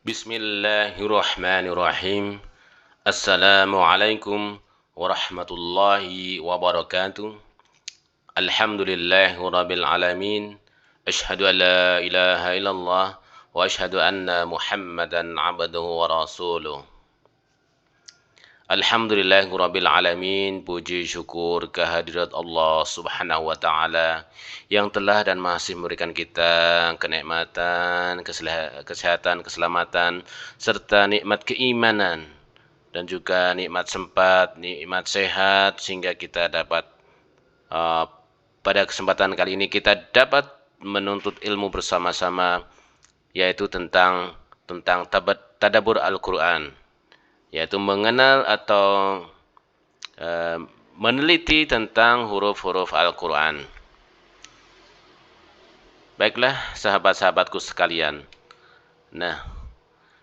Bismillahirrahmanirrahim. Assalamualaikum warahmatullahi wabarakatuh. Alhamdulillahirabbil alamin. Asyhadu an la ilaha illallah wa asyhadu anna Muhammadan abduhu wa rasuluh. Alhamdulillahirabbil alamin. Puji syukur kehadirat Allah Subhanahu wa taala yang telah dan masih memberikan kita kenikmatan, kesehatan, keselamatan serta nikmat keimanan dan juga nikmat sempat, nikmat sehat sehingga kita dapat pada kesempatan kali ini kita dapat menuntut ilmu bersama-sama, yaitu tentang tadabbur Al-Qur'an, yaitu mengenal atau meneliti tentang huruf-huruf Al-Qur'an. Baiklah sahabat-sahabatku sekalian. Nah,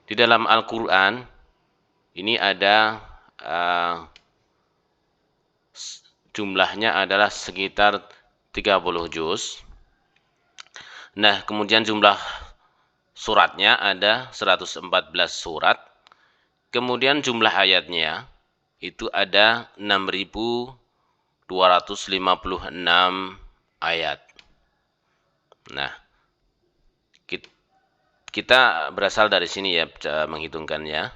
di dalam Al-Qur'an ini ada jumlahnya adalah sekitar 30 juz. Nah, kemudian jumlah suratnya ada 114 surat. Kemudian jumlah ayatnya itu ada 6.256 ayat. Nah, kita berasal dari sini ya menghitungnya.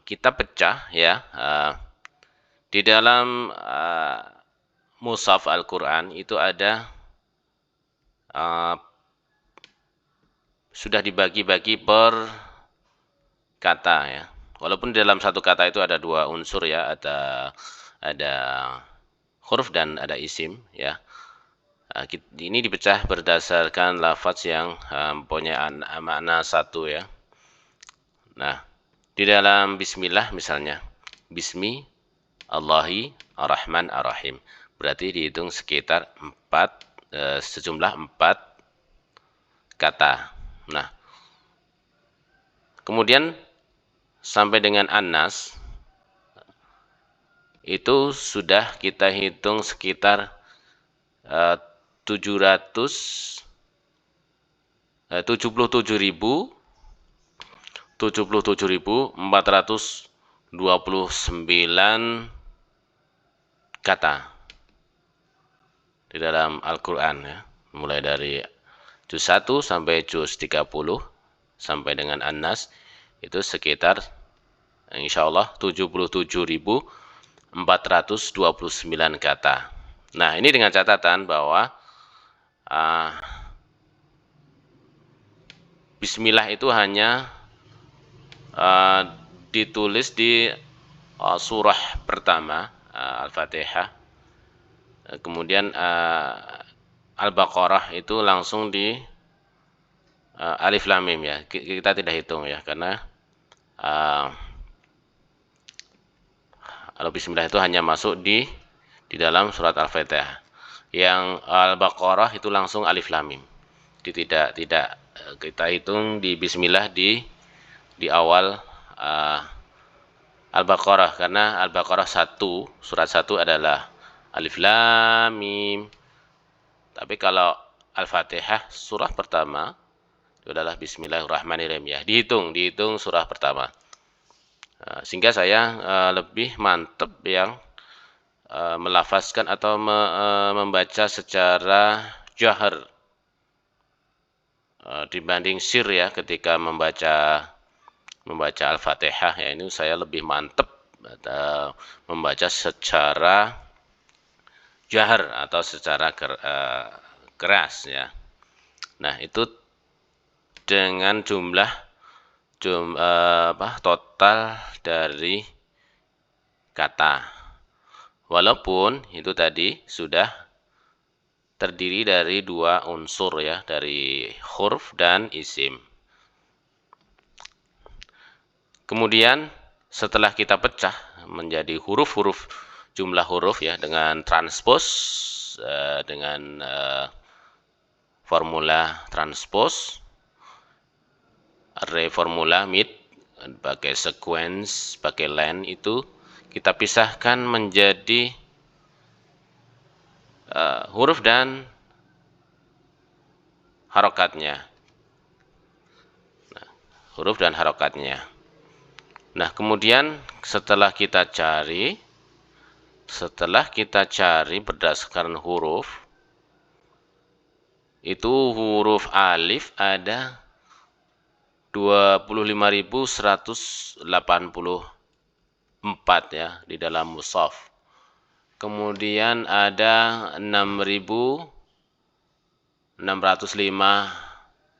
Kita pecah ya. Di dalam mushaf Al-Qur'an itu ada sudah dibagi-bagi per kata ya. Walaupun di dalam satu kata itu ada dua unsur ya, ada huruf dan ada isim ya. Ini dipecah berdasarkan lafaz yang punya makna satu ya. Nah, di dalam bismillah misalnya, bismi Allahi ar-Rahman ar-Rahim. Berarti dihitung sekitar sejumlah 4 kata. Nah, kemudian sampai dengan An-Nas itu sudah kita hitung sekitar 77.429 kata di dalam Al-Qur'an ya. Mulai dari juz 1 sampai juz 30 sampai dengan An-Nas itu sekitar insyaallah 77.429 kata. Nah, ini dengan catatan bahwa bismillah itu hanya ditulis di surah pertama Al-Fatihah. Kemudian Al-Baqarah itu langsung di Alif Lam Mim ya. Kita tidak hitung ya, karena Bismillah itu hanya masuk di dalam surat Al-Fatihah. Yang Al-Baqarah itu langsung Alif Lam Mim. Jadi tidak kita hitung di Bismillah di awal Al-Baqarah, karena Al-Baqarah 1, surat 1 adalah Alif Lam Mim. Tapi kalau Al-Fatihah surah pertama itu adalah Bismillahirrahmanirrahim ya. Dihitung surah pertama. Sehingga saya lebih mantap yang melafazkan atau membaca secara jahar dibanding sir ya. Ketika membaca Al-Fatihah ya, ini saya lebih mantap membaca secara jahar atau secara keras ya. Nah, itu dengan total dari kata. Walaupun itu tadi sudah terdiri dari dua unsur ya, dari huruf dan isim. Kemudian setelah kita pecah menjadi huruf-huruf, jumlah huruf ya, dengan transpose dengan formula transpose, array formula mid, pakai sequence, pakai len, itu kita pisahkan menjadi huruf dan harokatnya. huruf dan harokatnya. Nah, kemudian setelah kita cari berdasarkan huruf, itu huruf alif ada 25.184 ya di dalam mushaf. Kemudian ada 6.605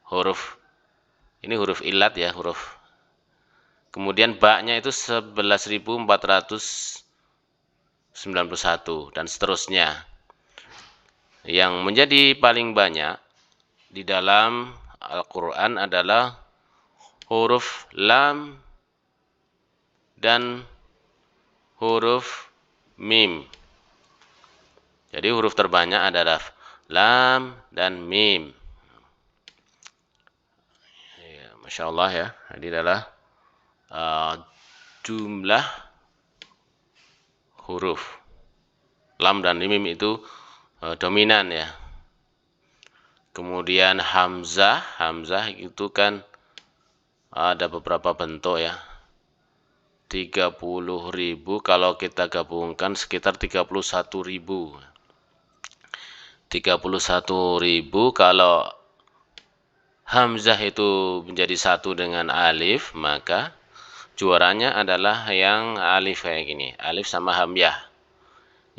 huruf. Ini huruf ilat ya, huruf. Kemudian ba-nya itu 11.491 dan seterusnya. Yang menjadi paling banyak di dalam Al-Quran adalah huruf lam dan huruf mim. Jadi huruf terbanyak adalah lam dan mim. Ya, Masya Allah ya, ini adalah jumlah huruf. Lam dan mim itu dominan ya. Kemudian hamzah itu kan ada beberapa bentuk ya. 30.000 kalau kita gabungkan sekitar 31.000. 31.000 kalau hamzah itu menjadi satu dengan alif, maka juaranya adalah yang alif kayak gini, alif sama hamzah.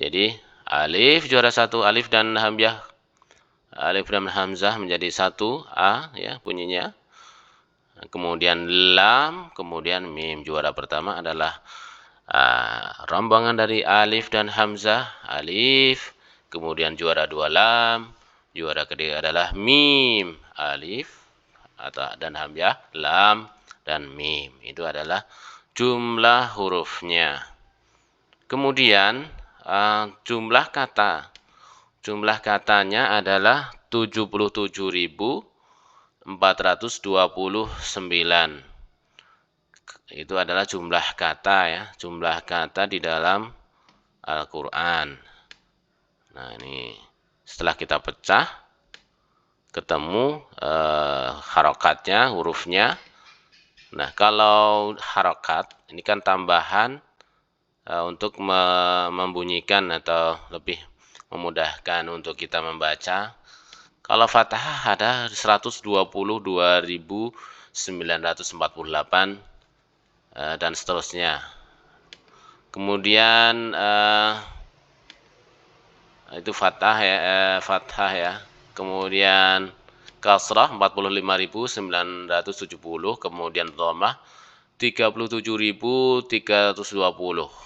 Jadi alif juara satu, alif dan hamzah, alif dan hamzah menjadi satu a ya bunyinya. Kemudian lam, kemudian mim. Juara pertama adalah rombongan dari alif dan hamzah, alif. Kemudian juara dua lam, juara ketiga adalah mim, alif dan hamzah, lam dan mim. Itu adalah jumlah hurufnya. Kemudian jumlah kata. Jumlah katanya adalah 77.429. Itu adalah jumlah kata ya, jumlah kata di dalam Al-Quran. Nah, ini setelah kita pecah, ketemu harokatnya, hurufnya. Nah, kalau harokat, ini kan tambahan untuk membunyikan atau lebih memudahkan untuk kita membaca. Kalau fathah ada 122.948 dan seterusnya. Kemudian itu fathah ya. Kemudian kasrah 45.970, kemudian dhammah 37.320,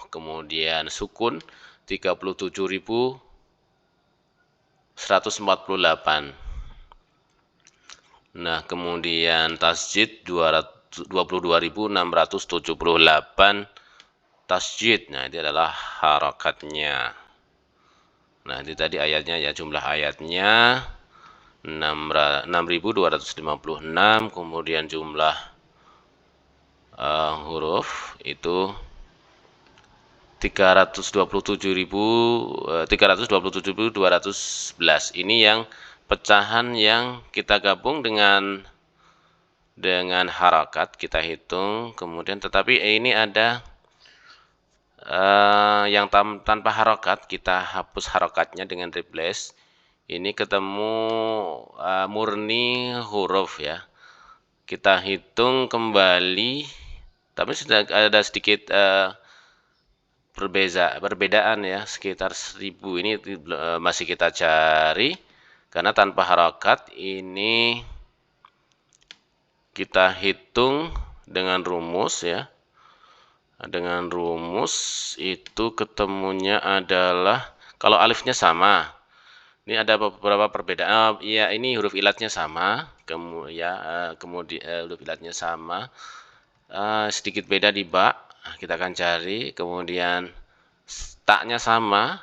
kemudian sukun 37.148. Nah, kemudian tasjid 22.678 tasjid. Nah, ini adalah harakatnya. Nah, ini tadi ayatnya ya, jumlah ayatnya 6.256, kemudian jumlah huruf itu 327.211. Ini yang pecahan yang kita gabung dengan harakat, kita hitung. Kemudian tetapi ini ada yang tanpa harokat, kita hapus harokatnya dengan replace. Ini ketemu murni huruf ya. Kita hitung kembali, tapi sudah ada sedikit perbedaan ya, sekitar 1000. Ini masih kita cari karena tanpa harokat. Ini kita hitung dengan rumus ya. Dengan rumus itu ketemunya adalah, kalau alifnya sama, ini ada beberapa perbedaan. Ya, ini huruf ilatnya sama, kemudian huruf ilatnya sama, sedikit beda di ba. Kita akan cari. Kemudian taknya sama,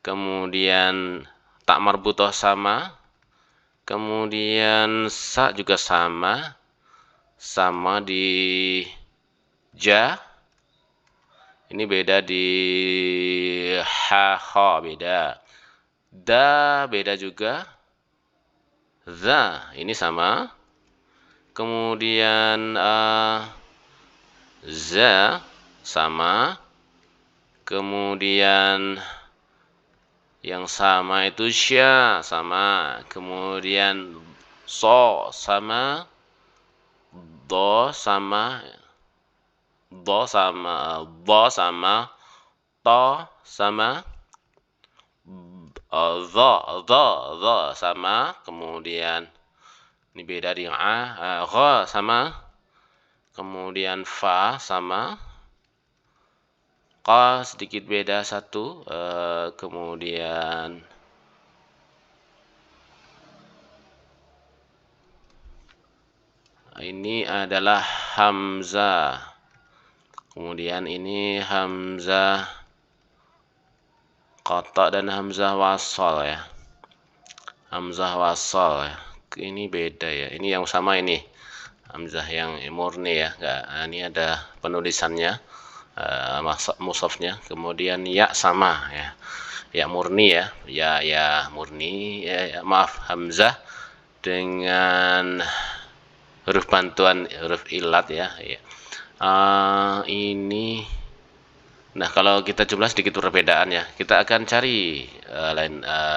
kemudian tak marbutoh sama, kemudian sa juga sama di ja. Ini beda di ha, kha beda. Da beda juga. Za ini sama. kemudian za sama, kemudian yang sama itu sya sama, kemudian so sama, do sama, bo sama, to sama, dho sama, kemudian ini beda dengan gha sama, kemudian fa sama, qa sedikit beda satu, kemudian ini adalah hamzah, kemudian ini hamzah qata dan hamzah wasal ya, hamzah wasal ya, ini beda ya, ini yang sama, ini hamzah yang murni ya, enggak, ini ada penulisannya, mushafnya, kemudian ya sama ya, ya murni ya, ya murni ya, maaf, hamzah dengan huruf bantuan, huruf ilat ya, ya. Ini, nah kalau kita jumlah sedikit perbedaan ya, kita akan cari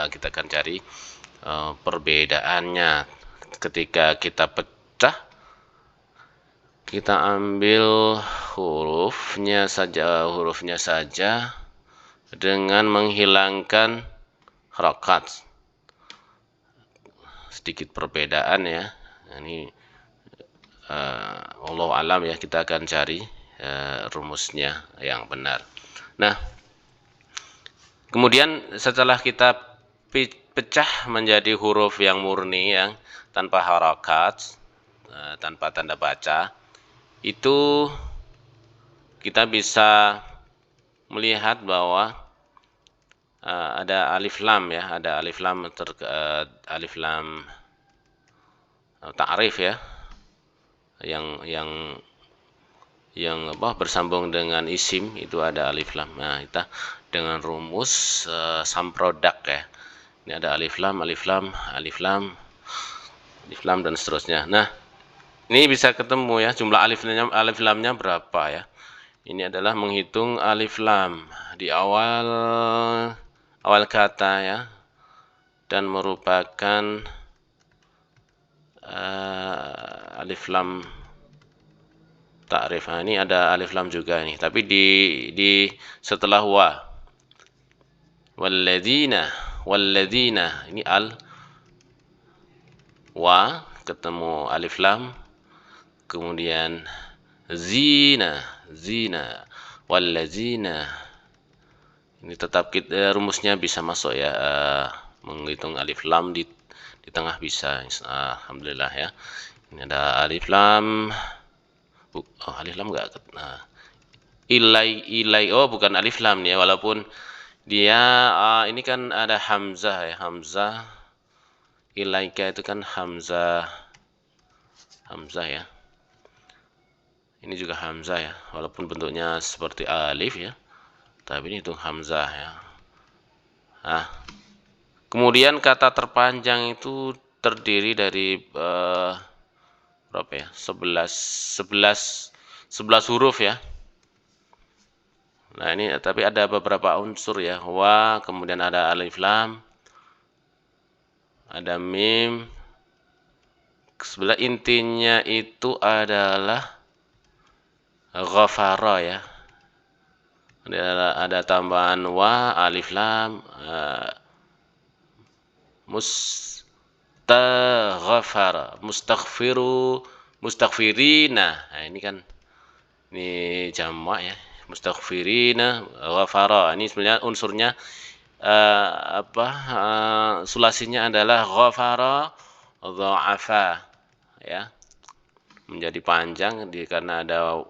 kita akan cari perbedaannya ketika kita pecah. Kita ambil hurufnya saja dengan menghilangkan harokat. Sedikit perbedaan ya. Ini Allah alam ya, kita akan cari rumusnya yang benar. Nah, kemudian setelah kita pecah menjadi huruf yang murni yang tanpa harokat, tanpa tanda baca, itu kita bisa melihat bahwa ada alif lam ya, ada alif lam alif lam ta'rif ya, yang apa, bersambung dengan isim, itu ada alif lam. Nah, kita dengan rumus samprodak ya, ini ada alif lam, alif lam, alif lam, alif lam dan seterusnya. Nah, ini bisa ketemu ya jumlah alif lamnya berapa ya. Ini adalah menghitung alif lam di awal kata ya, dan merupakan alif lam ta'rif. Nah, ini ada alif lam juga nih, tapi di setelah wa. Walladzina ini wa ketemu alif lam, kemudian zina, walladzina. Ini tetap rumusnya bisa masuk ya, menghitung alif lam di tengah bisa, alhamdulillah ya. Ini ada alif lam, alif lam enggak, nah, ilai, oh bukan alif lam nih ya, walaupun dia ini kan ada hamzah ya, hamzah ilaika itu kan hamzah ya, ini juga hamzah ya, walaupun bentuknya seperti alif ya, tapi ini itu hamzah ya. Nah, kemudian kata terpanjang itu terdiri dari berapa ya, 11 huruf ya. Nah, ini tapi ada beberapa unsur ya, wa, kemudian ada alif lam, ada mim. Sebelah intinya itu adalah ghafara ya, ada tambahan wa, alif lam, mustaghfara, mustaghfirina. Nah, ini kan ini jamak ya, mustaghfirina, ghafara. Ini sebenarnya unsurnya sulasinya adalah ghafara, dha'afa ya, menjadi panjang karena ada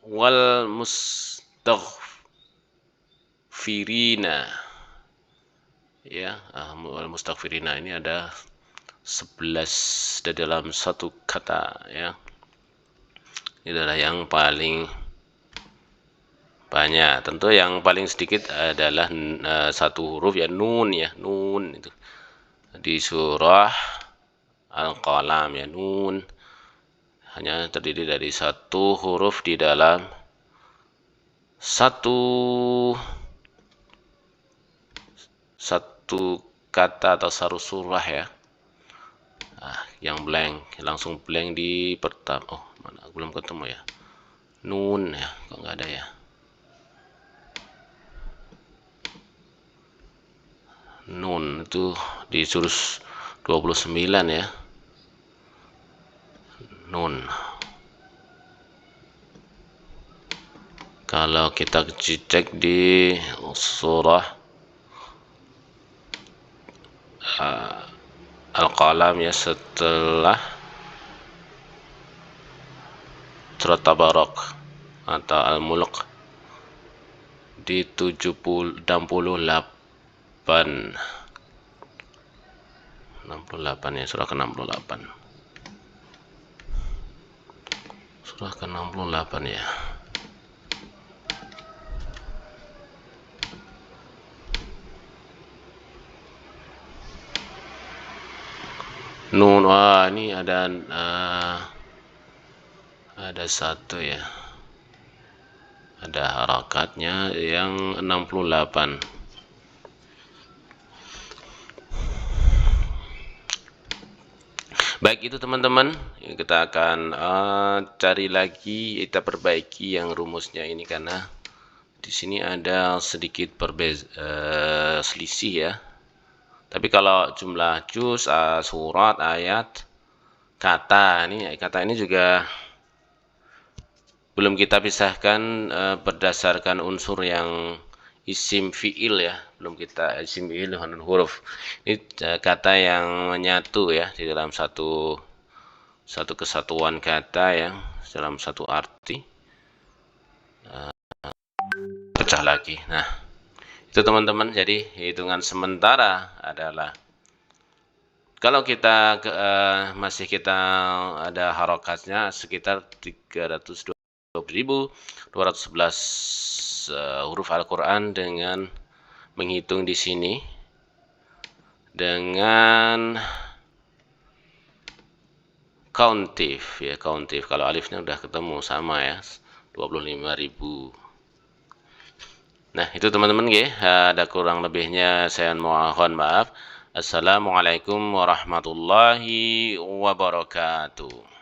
wal mustaghfirina ya, wal mustaghfirina. Ini ada 11 dalam satu kata ya. Ini adalah yang paling banyak. Tentu yang paling sedikit adalah satu huruf ya, nun ya, nun itu di surah al-qalam ya, nun hanya terdiri dari satu huruf di dalam satu kata atau satu surah ya. Nah, yang blank, langsung blank di pertama. Oh, mana belum ketemu ya. Nun ya, kok nggak ada ya. Nun itu disuruh 29 ya. Nun. Kalau kita cek di surah Al-Qalam ya, setelah surat Tabarak atau Al-Mulk di 68 ya, surah ke-68. Surah ke-68 ya. Nun, wah ini ada satu ya. Ada harakatnya yang 68. Baik, itu teman-teman, kita akan cari lagi, kita perbaiki yang rumusnya ini karena di sini ada sedikit selisih ya. Tapi kalau jumlah juz, surat, ayat, kata ini juga belum kita pisahkan berdasarkan unsur yang isim fiil ya, belum kita isim fiil dengan huruf. Ini kata yang menyatu ya di dalam satu kesatuan kata ya, dalam satu arti, pecah lagi. Nah, itu teman-teman, jadi hitungan sementara adalah kalau kita masih kita ada harokatnya sekitar 320.211 huruf Al-Quran dengan menghitung di sini dengan countif ya, countif. Kalau alifnya udah ketemu sama ya, 25.000. Nah, itu teman-teman ya, ada kurang lebihnya saya mohon maaf. Assalamualaikum warahmatullahi wabarakatuh.